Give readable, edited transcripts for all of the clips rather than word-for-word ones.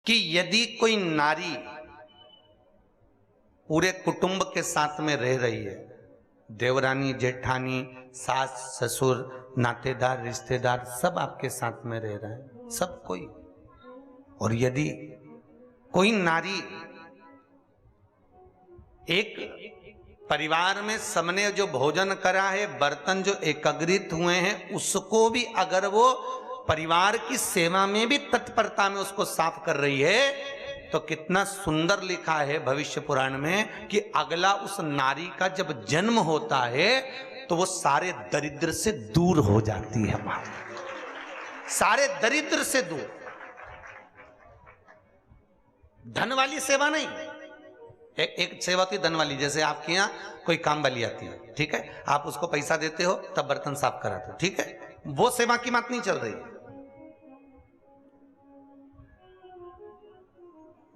कि यदि कोई नारी पूरे कुटुंब के साथ में रह रही है, देवरानी जेठानी सास ससुर नातेदार रिश्तेदार सब आपके साथ में रह रहे हैं, सब कोई, और यदि कोई नारी एक परिवार में सबने जो भोजन करा है, बर्तन जो एकत्रित हुए हैं, उसको भी अगर वो परिवार की सेवा में भी तत्परता में उसको साफ कर रही है, तो कितना सुंदर लिखा है भविष्य पुराण में कि अगला उस नारी का जब जन्म होता है तो वो सारे दरिद्र से दूर हो जाती है। सारे दरिद्र से दूर, धन वाली सेवा नहीं। एक सेवा होती धन वाली, जैसे आपके यहाँ कोई काम वाली आती है, ठीक है, आप उसको पैसा देते हो तब बर्तन साफ कराते हो, ठीक है, वो सेवा की बात नहीं चल रही है।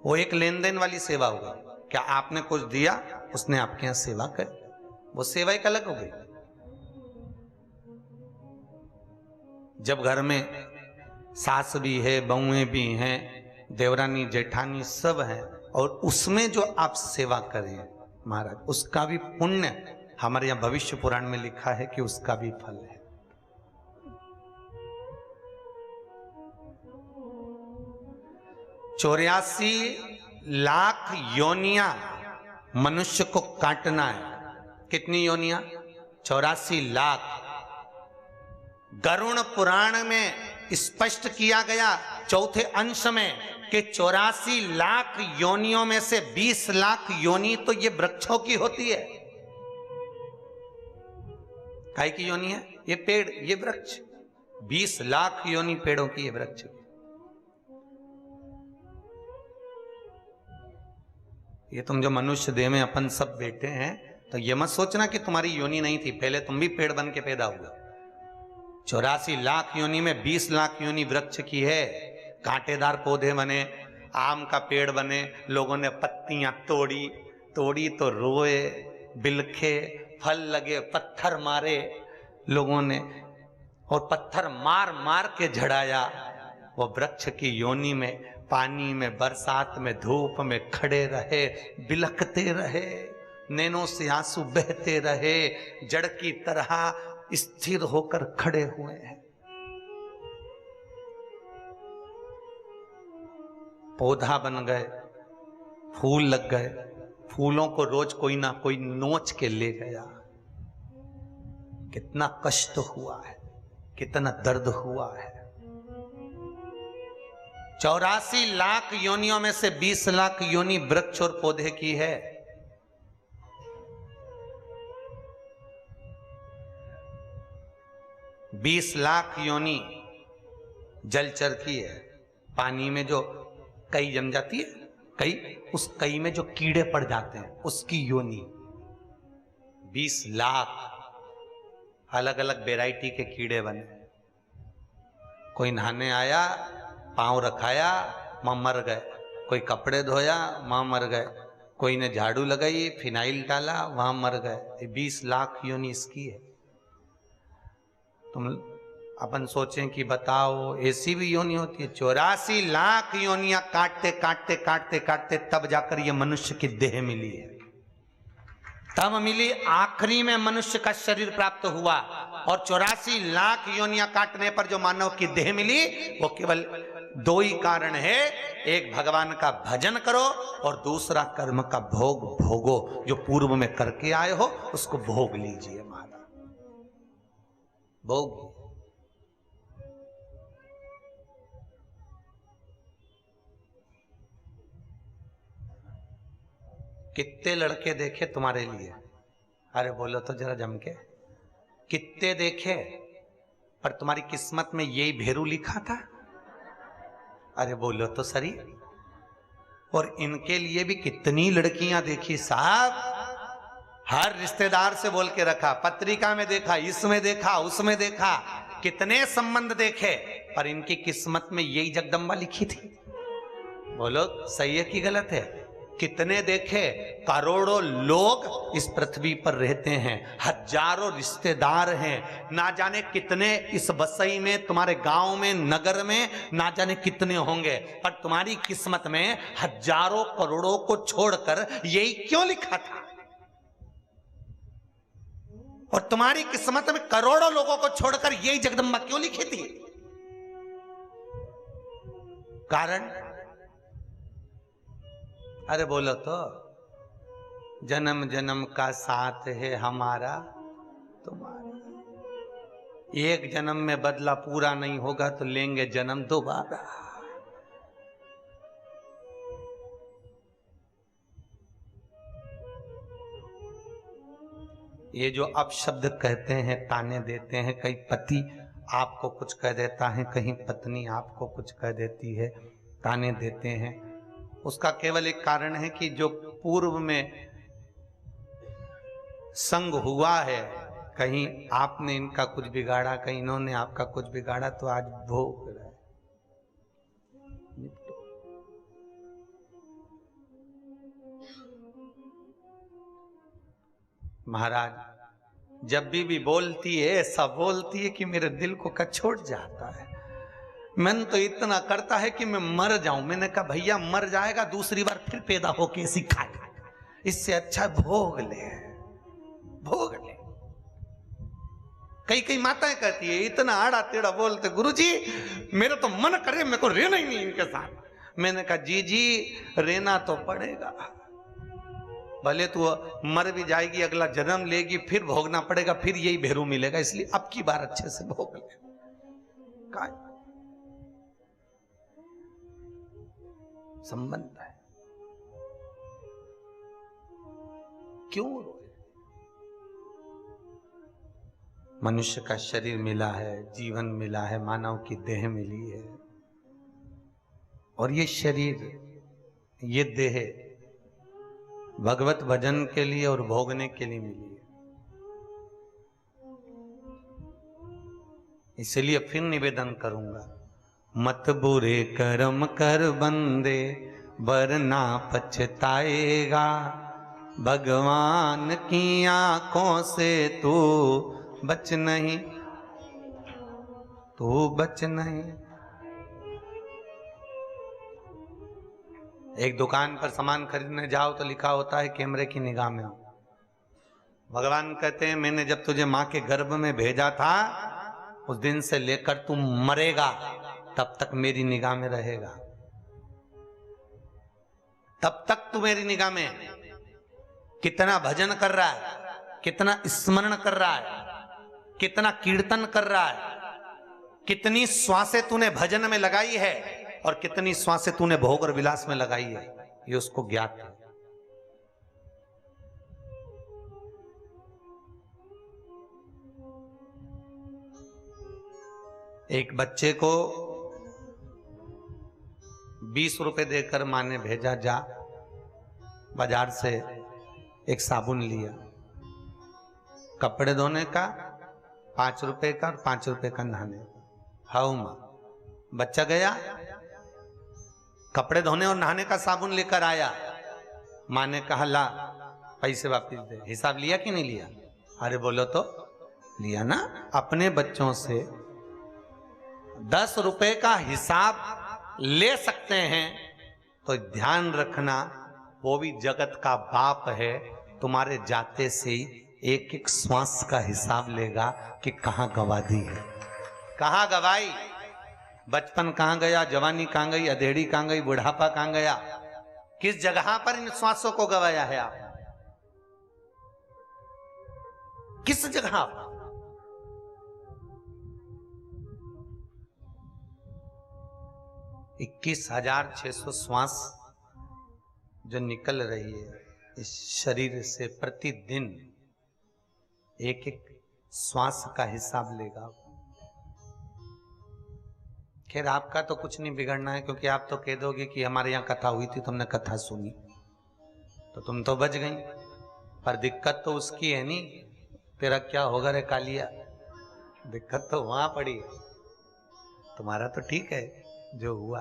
वो एक लेन देन वाली सेवा होगी, क्या आपने कुछ दिया उसने आपके यहां सेवा करी, वो सेवा एक अलग हो गई। जब घर में सास भी है, बहुएं भी हैं, देवरानी जेठानी सब है, और उसमें जो आप सेवा करें महाराज, उसका भी पुण्य हमारे यहां भविष्य पुराण में लिखा है कि उसका भी फल है। 84 लाख योनियां मनुष्य को काटना है। कितनी योनियां? 84 लाख। गरुड़ पुराण में स्पष्ट किया गया चौथे अंश में कि 84 लाख योनियों में से 20 लाख योनि तो ये वृक्षों की होती है। काय की योनि है? ये पेड़, ये वृक्ष। 20 लाख योनि पेड़ों की, ये वृक्ष। ये तुम जो मनुष्य देह में अपन सब बैठे हैं, तो ये मत सोचना कि तुम्हारी योनि नहीं थी, पहले तुम भी पेड़ बन के पैदा हुआ। 84 लाख योनि में 20 लाख योनि वृक्ष की है। कांटेदार पौधे बने, आम का पेड़ बने, लोगों ने पत्तियां तोड़ी तो रोए, बिलखे, फल लगे, पत्थर मारे लोगों ने, और पत्थर मार मार के झड़ाया। वो वृक्ष की योनि में, पानी में, बरसात में, धूप में खड़े रहे, बिलखते रहे, नैनों से आंसू बहते रहे, जड़ की तरह स्थिर होकर खड़े हुए हैं। पौधा बन गए, फूल लग गए, फूलों को रोज कोई ना कोई नोच के ले गया। कितना कष्ट हुआ है, कितना दर्द हुआ है। 84 लाख योनियों में से 20 लाख योनि वृक्ष और पौधे की है। बीस लाख योनि जलचर की है। पानी में जो कई जम जाती है, कई, उस कई में जो कीड़े पड़ जाते हैं उसकी योनि। 20 लाख अलग अलग वैरायटी के कीड़े बने। कोई नहाने आया, पांव रखाया, मां मर गए। कोई कपड़े धोया, मां मर गए। कोई ने झाड़ू लगाई, फिनाइल डाला, वहां मर गए। 20 लाख योनि इसकी है। तुम अपन सोचें कि बताओ ऐसी भी योनि होती है? 84 लाख योनियां काटते काटते काटते काटते तब जाकर ये मनुष्य की देह मिली है। तब मिली, आखिरी में मनुष्य का शरीर प्राप्त हुआ। और 84 लाख योनियां काटने पर जो मानव की देह मिली, वो केवल दो ही कारण है। एक, भगवान का भजन करो, और दूसरा, कर्म का भोग भोगो। जो पूर्व में करके आए हो उसको भोग लीजिए महाराज, भोग। कितने लड़के देखे तुम्हारे लिए? अरे बोलो तो जरा जम के। कितने देखे, पर तुम्हारी किस्मत में यही भेरू लिखा था? अरे बोलो तो सही। और इनके लिए भी कितनी लड़कियां देखी साहब। हर रिश्तेदार से बोल के रखा, पत्रिका में देखा, इसमें देखा, उसमें देखा, कितने संबंध देखे, पर इनकी किस्मत में यही जगदम्बा लिखी थी। बोलो सही है कि गलत है? कितने देखे, करोड़ों लोग इस पृथ्वी पर रहते हैं, हजारों रिश्तेदार हैं, ना जाने कितने इस बसई में, तुम्हारे गांव में, नगर में ना जाने कितने होंगे, पर तुम्हारी किस्मत में हजारों करोड़ों को छोड़कर यही क्यों लिखा था? और तुम्हारी किस्मत में करोड़ों लोगों को छोड़कर यही जगदम्बा क्यों लिखी थी? कारण? अरे बोलो तो। जन्म जन्म का साथ है हमारा तुम्हारा, एक जन्म में बदला पूरा नहीं होगा तो लेंगे जन्म दोबारा। ये जो अपशब्द कहते हैं, ताने देते हैं, कई पति आपको कुछ कह देता है, कहीं पत्नी आपको कुछ कह देती है, ताने देते हैं, उसका केवल एक कारण है कि जो पूर्व में संग हुआ है, कहीं आपने इनका कुछ बिगाड़ा, कहीं इन्होंने आपका कुछ बिगाड़ा, तो आज भोग रहा है। महाराज जब भी बोलती है ऐसा बोलती है कि मेरे दिल को कछोट जाता है। मन तो इतना करता है कि मैं मर जाऊं। मैंने कहा भैया मर जाएगा, दूसरी बार फिर पैदा होके सिखाएगा, इससे अच्छा भोग ले, भोग ले। कई कई माताएं कहती है इतना आड़ा टेढ़ा बोलते, गुरुजी मेरा तो मन करे मेरे को रहना ही नहीं इनके साथ। मैंने कहा जी जी रहना तो पड़ेगा, भले तू मर भी जाएगी, अगला जन्म लेगी, फिर भोगना पड़ेगा, फिर यही भेरू मिलेगा, इसलिए अब की बार अच्छे से भोग ले। संबंध है, क्यों रोए? मनुष्य का शरीर मिला है, जीवन मिला है, मानव की देह मिली है, और ये शरीर, ये देह भगवत भजन के लिए और भोगने के लिए मिली है। इसलिए फिर निवेदन करूंगा, मत बुरे कर्म कर बंदे वरना पछताएगा, भगवान की आंखों से तू बच नहीं, तू बच नहीं। एक दुकान पर सामान खरीदने जाओ तो लिखा होता है कैमरे की निगाह में हो। भगवान कहते हैं मैंने जब तुझे मां के गर्भ में भेजा था, उस दिन से लेकर तू मरेगा तब तक मेरी निगाह में रहेगा, तब तक तू मेरी निगाह में। कितना भजन कर रहा है, कितना स्मरण कर रहा है, कितना कीर्तन कर रहा है, कितनी श्वासें तूने भजन में लगाई है और कितनी श्वासें तूने भोग और विलास में लगाई है, ये उसको ज्ञात है। एक बच्चे को 20 रुपए देकर मां ने भेजा, जा बाजार से एक साबुन लिया, कपड़े धोने का 5 रुपए का और 5 रुपए का नहाने का। हाउ मां, बच्चा गया कपड़े धोने और नहाने का साबुन लेकर आया, मां ने कहा ला पैसे वापिस दे। हिसाब लिया कि नहीं लिया? अरे बोलो तो, लिया ना। अपने बच्चों से 10 रुपए का हिसाब ले सकते हैं तो ध्यान रखना, वो भी जगत का बाप है, तुम्हारे जाते से ही एक एक श्वास का हिसाब लेगा कि कहां गवा दी है, कहां गवाई, बचपन कहां गया, जवानी कहां गई, अधेड़ी कहां गई, बुढ़ापा कहां गया, किस जगह पर इन श्वासों को गवाया है आप, किस जगह पर? 21,600 श्वास जो निकल रही है इस शरीर से प्रतिदिन, एक एक श्वास का हिसाब लेगा। खैर आपका तो कुछ नहीं बिगड़ना है, क्योंकि आप तो कह दोगे कि हमारे यहाँ कथा हुई थी, तुमने कथा सुनी तो तुम तो बच गई, पर दिक्कत तो उसकी है नहीं, तेरा क्या होगा रे कालिया, दिक्कत तो वहां पड़ी है, तुम्हारा तो ठीक है जो हुआ।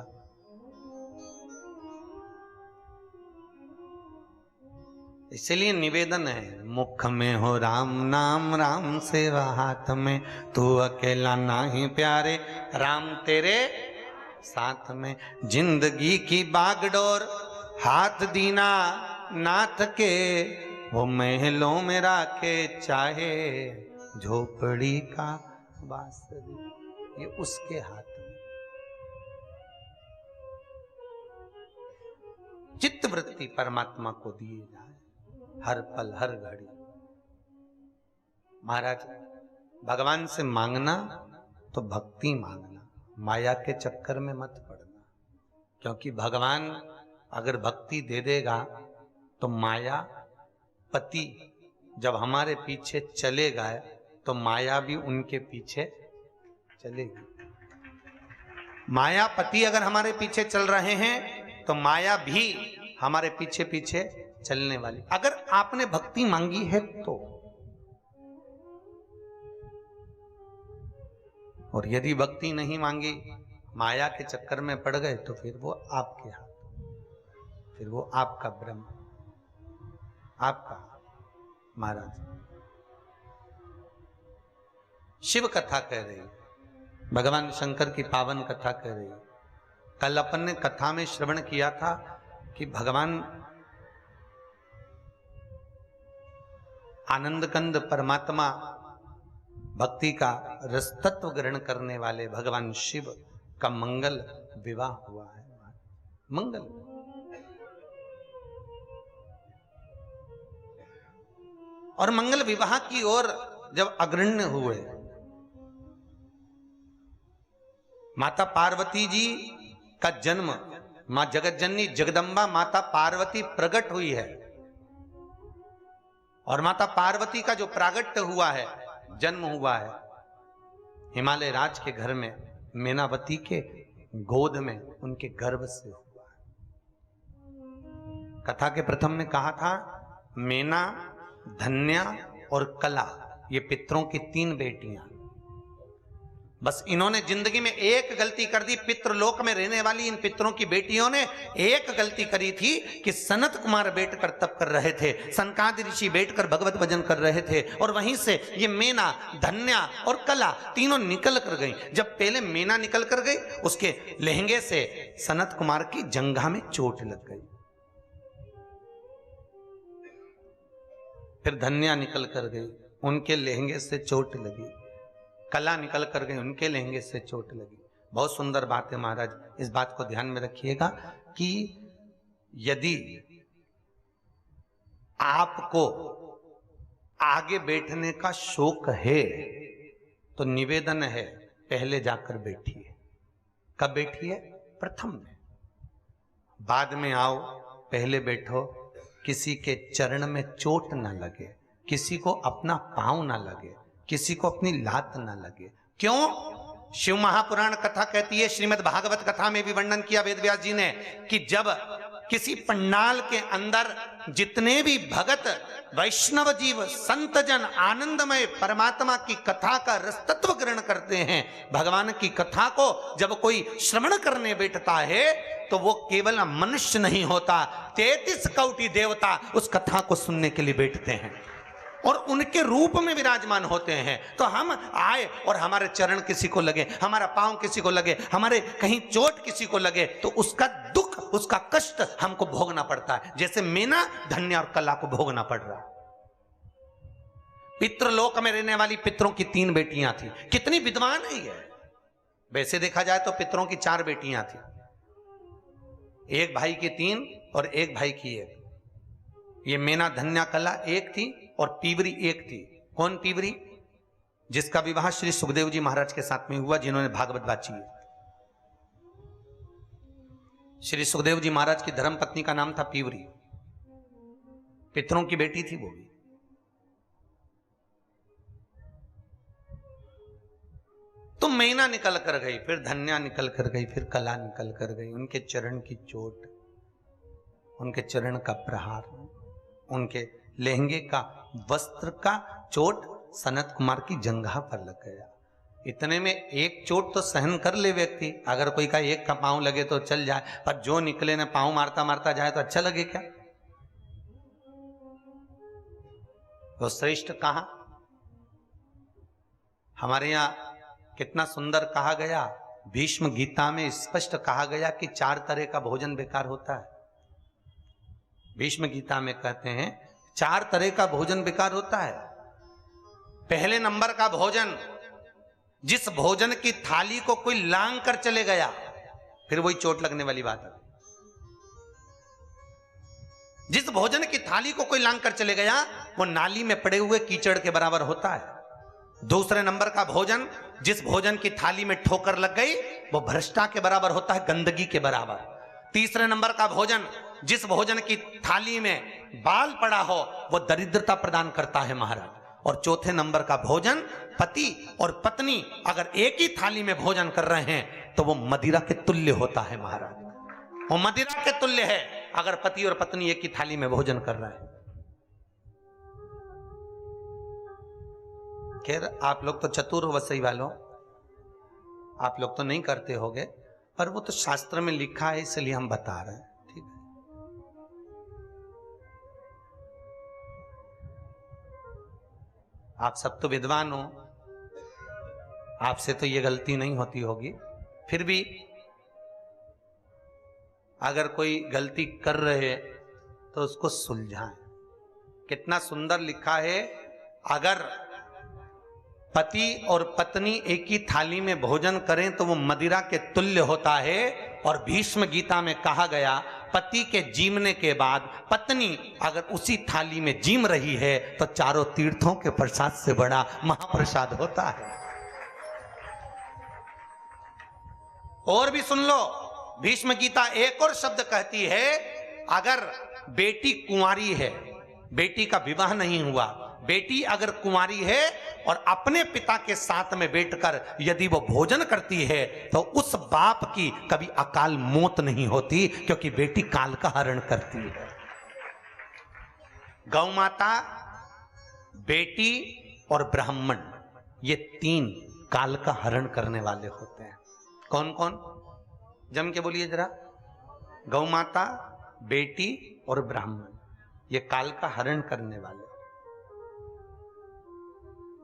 इसलिए निवेदन है, मुख में हो राम नाम, राम सेवा हाथ में, तू अकेला नाही प्यारे, राम तेरे साथ में। जिंदगी की बागडोर हाथ दीना नाथ के, वो महलों में राखे चाहे झोपड़ी का बांसुरी, ये उसके हाथ में। चित्त वृत्ति परमात्मा को दिए जाए हर पल हर घड़ी। महाराज भगवान से मांगना तो भक्ति मांगना, माया के चक्कर में मत पड़ना, क्योंकि भगवान अगर भक्ति दे देगा तो माया पति जब हमारे पीछे चलेगा तो माया भी उनके पीछे चलेगी। मायापति अगर हमारे पीछे चल रहे हैं तो माया भी हमारे पीछे पीछे चलने वाली। अगर आपने भक्ति मांगी है तो, और यदि भक्ति नहीं मांगी, माया के चक्कर में पड़ गए तो फिर वो आपके हाथ, फिर वो आपका ब्रह्म, आपका। महाराज शिव कथा कह रही, भगवान शंकर की पावन कथा कह रही। कल अपन ने कथा में श्रवण किया था कि भगवान आनंद कंद परमात्मा भक्ति का रस तत्व ग्रहण करने वाले भगवान शिव का मंगल विवाह हुआ है। मंगल और मंगल विवाह की ओर जब अग्रण्य हुए, माता पार्वती जी का जन्म, मां जगत जननी जगदम्बा माता पार्वती प्रकट हुई है, और माता पार्वती का जो प्रागट्य हुआ है, जन्म हुआ है, हिमालय राज के घर में, मेनावती के गोद में, उनके गर्भ से हुआ है। कथा के प्रथम में कहा था मेना, धन्या और कला, ये पितरों की 3 बेटियां। बस इन्होंने जिंदगी में एक गलती कर दी। पितृलोक में रहने वाली इन पितरों की बेटियों ने एक गलती करी थी कि सनत कुमार बैठकर तप कर रहे थे, सनकादि ऋषि बैठकर भगवत भजन कर रहे थे, और वहीं से ये मेना, धन्या और कला तीनों निकल कर गई। जब पहले मेना निकल कर गई, उसके लहंगे से सनत कुमार की जंघा में चोट लग गई। फिर धन्या निकल कर गई, उनके लहंगे से चोट लगी। कला निकल कर गई, उनके लहंगे से चोट लगी। बहुत सुंदर बात है महाराज, इस बात को ध्यान में रखिएगा कि यदि आपको आगे बैठने का शौक है तो निवेदन है, पहले जाकर बैठिए। कब बैठिए? प्रथम में। बाद में आओ, पहले बैठो। किसी के चरण में चोट ना लगे, किसी को अपना पांव ना लगे, किसी को अपनी लात ना लगे। क्यों? शिव महापुराण कथा कहती है, श्रीमद् भागवत कथा में भी वर्णन किया वेदव्यास जी ने, कि जब किसी पंडाल के अंदर जितने भी भगत वैष्णव जीव संत जन आनंदमय परमात्मा की कथा का रसतत्व ग्रहण करते हैं, भगवान की कथा को जब कोई श्रवण करने बैठता है तो वो केवल मनुष्य नहीं होता, 33 कोटि देवता उस कथा को सुनने के लिए बैठते हैं और उनके रूप में विराजमान होते हैं। तो हम आए और हमारे चरण किसी को लगे, हमारा पांव किसी को लगे, हमारे कहीं चोट किसी को लगे, तो उसका दुख, उसका कष्ट हमको भोगना पड़ता है, जैसे मेना, धन्या और कला को भोगना पड़ रहा। पितृलोक में रहने वाली पितरों की 3 बेटियां थी। कितनी विद्वान है ये। वैसे देखा जाए तो पितरों की 4 बेटियां थी, एक भाई की 3 और एक भाई की 1। ये मेना, धन्या, कला एक थी और पीवरी एक थी। कौन पीवरी? जिसका विवाह श्री सुखदेव जी महाराज के साथ में हुआ, जिन्होंने भागवत वाची है। श्री सुखदेव जी महाराज की धर्मपत्नी का नाम था पीवरी, पितरों की बेटी थी वो भी। तो मैना निकल कर गई, फिर धन्या निकल कर गई, फिर कला निकल कर गई। उनके चरण की चोट, उनके चरण का प्रहार, उनके लहंगे का, वस्त्र का चोट सनत कुमार की जंघा पर लग गया। इतने में एक चोट तो सहन कर ले व्यक्ति, अगर कोई का एक का पांव लगे तो चल जाए, पर जो निकले ना पांव मारता मारता जाए तो अच्छा लगे क्या? वो श्रेष्ठ कहा? हमारे यहां कितना सुंदर कहा गया, भीष्म गीता में स्पष्ट कहा गया कि 4 तरह का भोजन बेकार होता है। भीष्म गीता में कहते हैं 4 तरह का भोजन बेकार होता है। पहले नंबर का भोजन, जिस भोजन की थाली को कोई लांग कर चले गया, फिर वही चोट लगने वाली बात है। जिस भोजन की थाली को कोई लांग कर चले गया, वो नाली में पड़े हुए कीचड़ के बराबर होता है। दूसरे नंबर का भोजन, जिस भोजन की थाली में ठोकर लग गई, वो भ्रष्टा के बराबर होता है, गंदगी के बराबर। तीसरे नंबर का भोजन, जिस भोजन की थाली में बाल पड़ा हो, वो दरिद्रता प्रदान करता है महाराज। और चौथे नंबर का भोजन, पति और पत्नी अगर एक ही थाली में भोजन कर रहे हैं तो वो मदिरा के तुल्य होता है महाराज। वो मदिरा के तुल्य है अगर पति और पत्नी एक ही थाली में भोजन कर रहे हैं। खैर आप लोग तो चतुर हो वसई वालों, आप लोग तो नहीं करते होगे, पर वो तो शास्त्र में लिखा है इसलिए हम बता रहे हैं। ठीक है, आप सब तो विद्वान हो, आपसे तो ये गलती नहीं होती होगी, फिर भी अगर कोई गलती कर रहे तो उसको सुलझाएं। कितना सुंदर लिखा है, अगर पति और पत्नी एक ही थाली में भोजन करें तो वो मदिरा के तुल्य होता है। और भीष्म गीता में कहा गया, पति के जीमने के बाद पत्नी अगर उसी थाली में जीम रही है तो चारों तीर्थों के प्रसाद से बड़ा महाप्रसाद होता है। और भी सुन लो, भीष्म गीता एक और शब्द कहती है, अगर बेटी कुंवारी है, बेटी का विवाह नहीं हुआ, बेटी अगर कुंवारी है और अपने पिता के साथ में बैठकर यदि वो भोजन करती है तो उस बाप की कभी अकाल मौत नहीं होती, क्योंकि बेटी काल का हरण करती है। गौ माता, बेटी और ब्राह्मण, ये 3 काल का हरण करने वाले होते हैं। कौन कौन? जम के बोलिए जरा। गौ माता, बेटी और ब्राह्मण, ये काल का हरण करने वाले।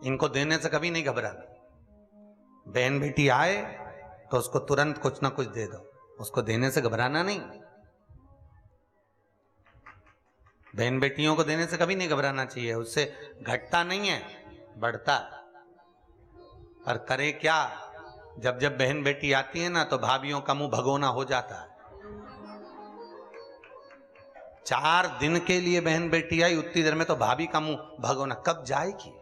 इनको देने से कभी नहीं घबराना। बहन बेटी आए तो उसको तुरंत कुछ ना कुछ दे दो, उसको देने से घबराना नहीं। बहन बेटियों को देने से कभी नहीं घबराना चाहिए, उससे घटता नहीं है, बढ़ता। पर करे क्या, जब जब बहन बेटी आती है ना तो भाभियों का मुंह भगोना हो जाता है। 4 दिन के लिए बहन बेटी आई, उतनी देर में तो भाभी का मुंह भगोना, कब जाएगी।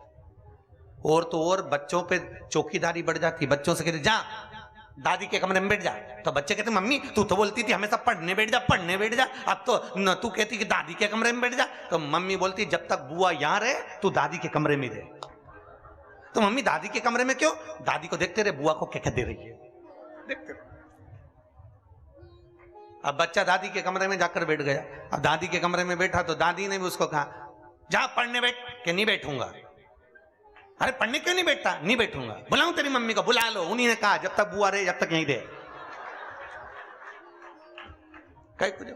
और तो और बच्चों पे चौकीदारी बढ़ जाती। बच्चों से कहते जा दादी के कमरे में बैठ जा, तो बच्चे कहते मम्मी तू तो बोलती थी हमेशा पढ़ने बैठ जा, पढ़ने बैठ जा, अब तो न तू कहती कि दादी के कमरे में बैठ जा। तो मम्मी बोलती जब तक बुआ यहां रहे तू दादी के कमरे में रहे। तो मम्मी दादी के कमरे में क्यों? दादी को देखते रहे बुआ को क्या क्या दे रही है, देखते रहे। अब बच्चा दादी के कमरे में जाकर बैठ गया। अब दादी के कमरे में बैठा तो दादी ने भी उसको कहा जा पढ़ने बैठ, कि नहीं बैठूंगा। अरे पढ़ने क्यों नहीं बैठता? नहीं बैठूंगा। बुलाऊं तेरी मम्मी को? बुला लो। उन्हीं ने कहा जब तक बुआ रहे जब तक यहीं दे। कहीं कुछ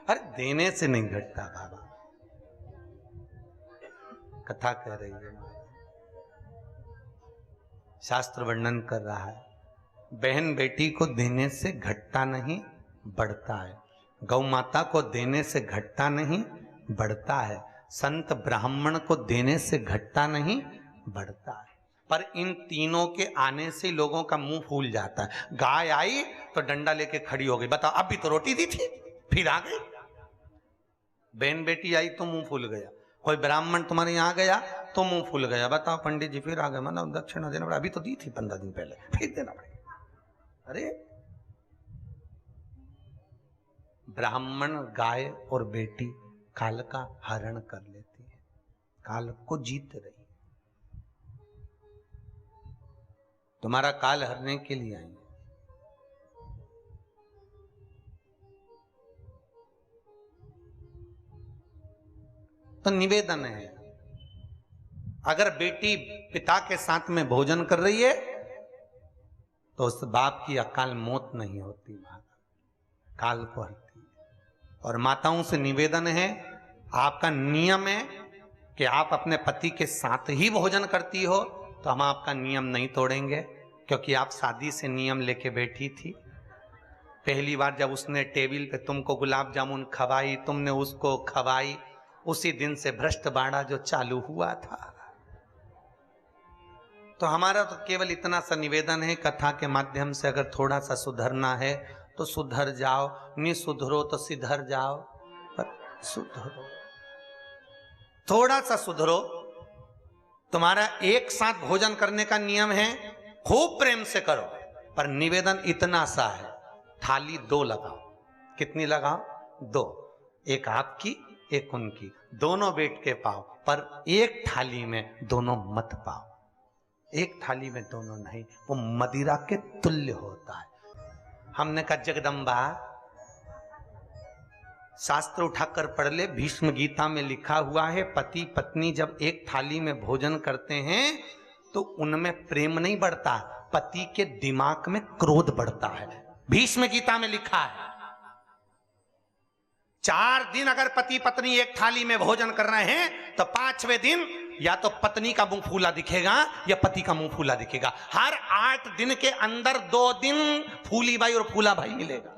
अरे देने से नहीं घटता बाबा, कथा कह रही है, शास्त्र वर्णन कर रहा है, बहन बेटी को देने से घटता नहीं बढ़ता है, गौ माता को देने से घटता नहीं बढ़ता है, संत ब्राह्मण को देने से घटता नहीं बढ़ता है। पर इन तीनों के आने से लोगों का मुंह फूल जाता है। गाय आई तो डंडा लेके खड़ी हो गई, बताओ अब भी तो रोटी दी थी फिर आ गई। बहन बेटी आई तो मुंह फूल गया। कोई ब्राह्मण तुम्हारे यहाँ आ गया तो मुंह फूल गया, बताओ पंडित जी फिर आ गए, मतलब दक्षिणा देना पड़ा, अभी तो दी थी 15 दिन पहले फिर देना पड़ेगा। अरे ब्राह्मण, गाय और बेटी काल का हरण कर लेती है, काल को जीत रही। तुम्हारा काल हरने के लिए आई है। तो निवेदन है, अगर बेटी पिता के साथ में भोजन कर रही है तो उस बाप की अकाल मौत नहीं होती, काल को हरती है। और माताओं से निवेदन है आपका नियम है कि आप अपने पति के साथ ही भोजन करती हो, तो हम आपका नियम नहीं तोड़ेंगे, क्योंकि आप शादी से नियम लेके बैठी थी। पहली बार जब उसने टेबल पे तुमको गुलाब जामुन खवाई, तुमने उसको खवाई, उसी दिन से भ्रष्ट बाड़ा जो चालू हुआ था। तो हमारा तो केवल इतना सा निवेदन है, कथा के माध्यम से अगर थोड़ा सा सुधरना है तो सुधर जाओ, नहीं सुधरो तो सिधर जाओ, पर सुधरो, थोड़ा सा सुधरो। तुम्हारा एक साथ भोजन करने का नियम है, खूब प्रेम से करो, पर निवेदन इतना सा है, थाली 2 लगाओ। कितनी लगाओ? 2। एक आपकी, एक उनकी, दोनों बैठ के पाओ, पर एक थाली में दोनों मत पाओ। एक थाली में दोनों नहीं, वो मदिरा के तुल्य होता है। हमने कहा जगदम्बा, शास्त्र उठाकर पढ़ ले, भीष्म गीता में लिखा हुआ है, पति पत्नी जब एक थाली में भोजन करते हैं तो उनमें प्रेम नहीं बढ़ता, पति के दिमाग में क्रोध बढ़ता है। भीष्म गीता में लिखा है। 4 दिन अगर पति पत्नी एक थाली में भोजन कर रहे हैं तो 5वें दिन या तो पत्नी का मुंह फूला दिखेगा या पति का मुंह फूला दिखेगा। हर 8 दिन के अंदर 2 दिन फूली भाई और फूला भाई मिलेगा।